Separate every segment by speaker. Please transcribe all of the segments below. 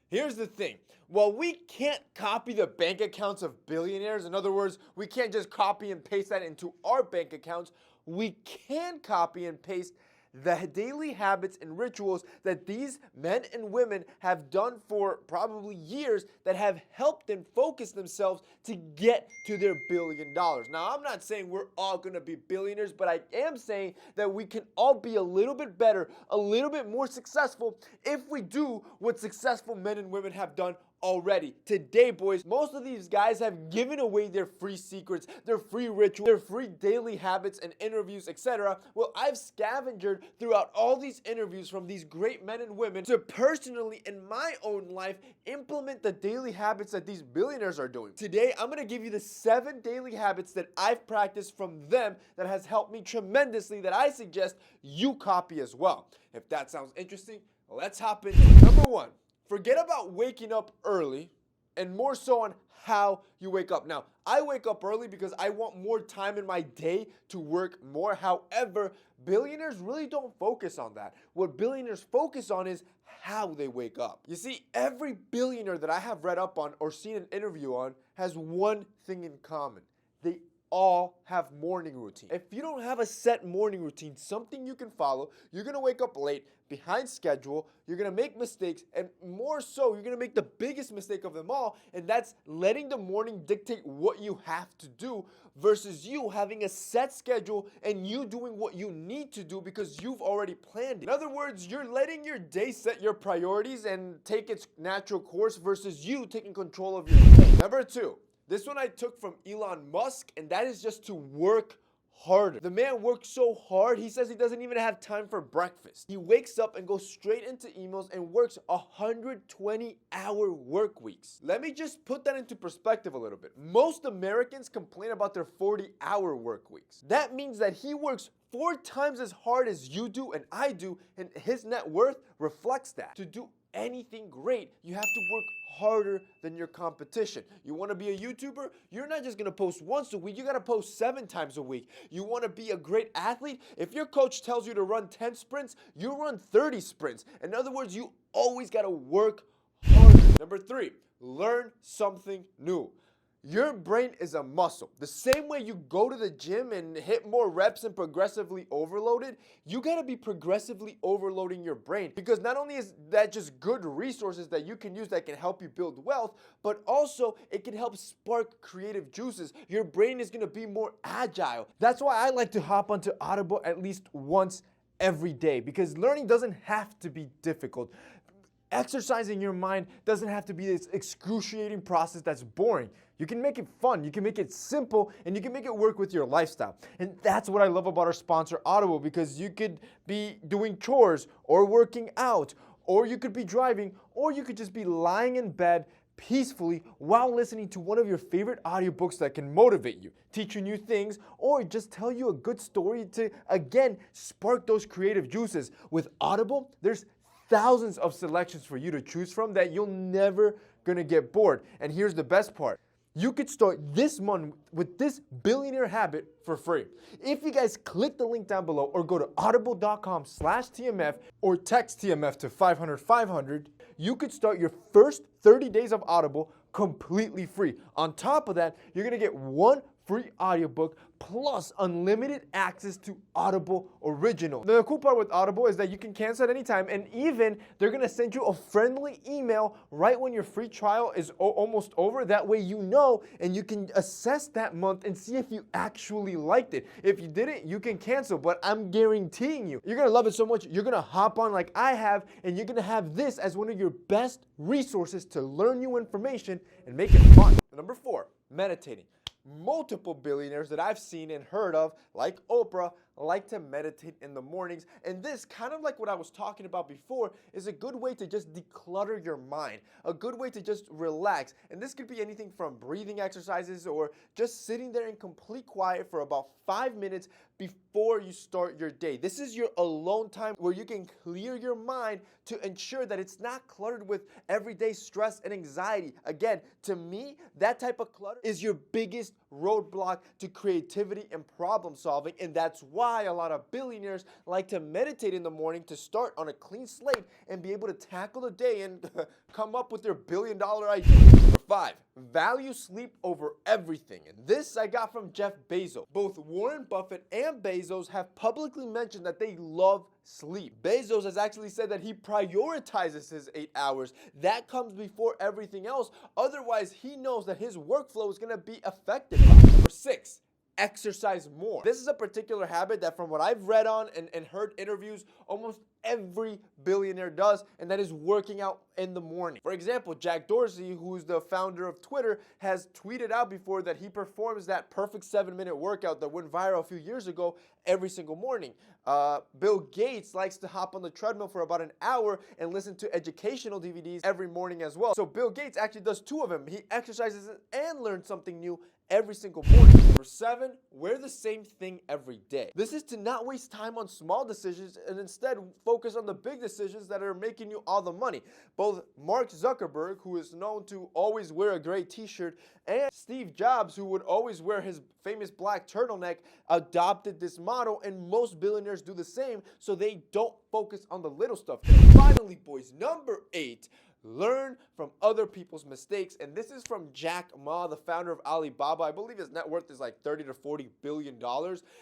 Speaker 1: Here's the thing. While we can't copy the bank accounts of billionaires, in other words, we can't just copy and paste that into our bank accounts, we can copy and paste the daily habits and rituals that these men and women have done for probably years that have helped them focus themselves to get to their $1 billion. Now, I'm not saying we're all going to be billionaires, but I am saying that we can all be a little bit better, a little bit more successful if we do what successful men and women have done already. Today, boys, most of these guys have given away their free secrets, their free rituals, their free daily habits and interviews, etc. Well, I've scavenged throughout all these interviews from these great men and women to personally, in my own life, implement the daily habits that these billionaires are doing. Today, I'm going to give you the 7 daily habits that I've practiced from them that has helped me tremendously that I suggest you copy as well. If that sounds interesting, let's hop in. Number 1. Forget about waking up early and more so on how you wake up. Now, I wake up early because I want more time in my day to work more. However, billionaires really don't focus on that. What billionaires focus on is how they wake up. You see, every billionaire that I have read up on or seen an interview on has one thing in common. They all have morning routine. If you don't have a set morning routine, something you can follow, you're gonna wake up late, behind schedule, you're gonna make mistakes, and more so, you're gonna make the biggest mistake of them all, and that's letting the morning dictate what you have to do versus you having a set schedule and you doing what you need to do because you've already planned it. In other words, you're letting your day set your priorities and take its natural course versus you taking control of your day. Number 2. This one I took from Elon Musk, and that is just to work harder. The man works so hard, he says he doesn't even have time for breakfast. He wakes up and goes straight into emails and works 120-hour work weeks. Let me just put that into perspective a little bit. Most Americans complain about their 40-hour work weeks. That means that he works 4 times as hard as you do and I do, and his net worth reflects that. To do anything great, you have to work harder than your competition. You want to be a YouTuber? You're not just going to post once a week, you got to post 7 times a week. You want to be a great athlete? If your coach tells you to run 10 sprints, you run 30 sprints. In other words, you always got to work harder. Number 3, learn something new. Your brain is a muscle. The same way you go to the gym and hit more reps and progressively overload it, you gotta be progressively overloading your brain, because not only is that just good resources that you can use that can help you build wealth, but also it can help spark creative juices. Your brain is gonna be more agile. That's why I like to hop onto Audible at least once every day, because learning doesn't have to be difficult. Exercising your mind doesn't have to be this excruciating process that's boring. You can make it fun, you can make it simple, and you can make it work with your lifestyle. And that's what I love about our sponsor, Audible, because you could be doing chores or working out, or you could be driving, or you could just be lying in bed peacefully while listening to one of your favorite audiobooks that can motivate you, teach you new things, or just tell you a good story to, again, spark those creative juices. With Audible, there's thousands of selections for you to choose from that you'll never gonna get bored. And here's the best part. You could start this month with this billionaire habit for free. If you guys click the link down below or go to audible.com/TMF or text TMF to 500-500, you could start your first 30 days of Audible completely free. On top of that, you're gonna get 1 free audiobook plus unlimited access to Audible Original. The cool part with Audible is that you can cancel at any time, and even they're gonna send you a friendly email right when your free trial is almost over. That way you know, and you can assess that month and see if you actually liked it. If you didn't, you can cancel, but I'm guaranteeing you, you're gonna love it so much, you're gonna hop on like I have, and you're gonna have this as one of your best resources to learn new information and make it fun. Number 4, meditating. Multiple billionaires that I've seen and heard of, like Oprah, like to meditate in the mornings. And this, kind of like what I was talking about before, is a good way to just declutter your mind, a good way to just relax. And this could be anything from breathing exercises or just sitting there in complete quiet for about 5 minutes before you start your day. This is your alone time where you can clear your mind to ensure that it's not cluttered with everyday stress and anxiety. Again, to me, that type of clutter is your biggest roadblock to creativity and problem solving, and that's why why a lot of billionaires like to meditate in the morning to start on a clean slate and be able to tackle the day and come up with their billion-dollar ideas. Number 5, value sleep over everything. And this I got from Jeff Bezos. Both Warren Buffett and Bezos have publicly mentioned that they love sleep. Bezos has actually said that he prioritizes his 8 hours. That comes before everything else. Otherwise, he knows that his workflow is going to be affected. Number 6, exercise more. This is a particular habit that, from what I've read on and heard interviews, almost every billionaire does, and that is working out in the morning. For example, Jack Dorsey, who's the founder of Twitter, has tweeted out before that he performs that perfect 7-minute workout that went viral a few years ago every single morning. Bill Gates likes to hop on the treadmill for about an hour and listen to educational DVDs every morning as well. So Bill Gates actually does 2 of them. He exercises and learns something new every single morning. Number 7, wear the same thing every day. This is to not waste time on small decisions and instead focus on the big decisions that are making you all the money. Both Mark Zuckerberg, who is known to always wear a gray t-shirt, and Steve Jobs, who would always wear his famous black turtleneck, adopted this model, and most billionaires do the same, so they don't focus on the little stuff. And finally, boys, number 8, learn from other people's mistakes. And this is from Jack Ma, the founder of Alibaba. I believe his net worth is like $30 to $40 billion.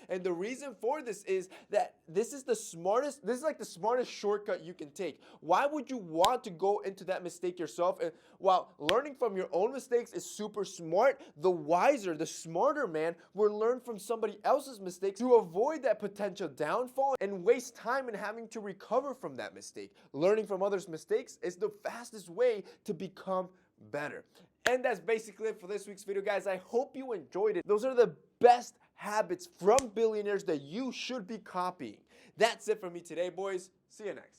Speaker 1: And the reason for this is that this is like the smartest shortcut you can take. Why would you want to go into that mistake yourself? And while learning from your own mistakes is super smart, the wiser, the smarter man will learn from somebody else's mistakes to avoid that potential downfall and waste time in having to recover from that mistake. Learning from others' mistakes is the fastest way to become better. And that's basically it for this week's video, guys. I hope you enjoyed it. Those are the best habits from billionaires that you should be copying. That's it for me today, boys. See you next.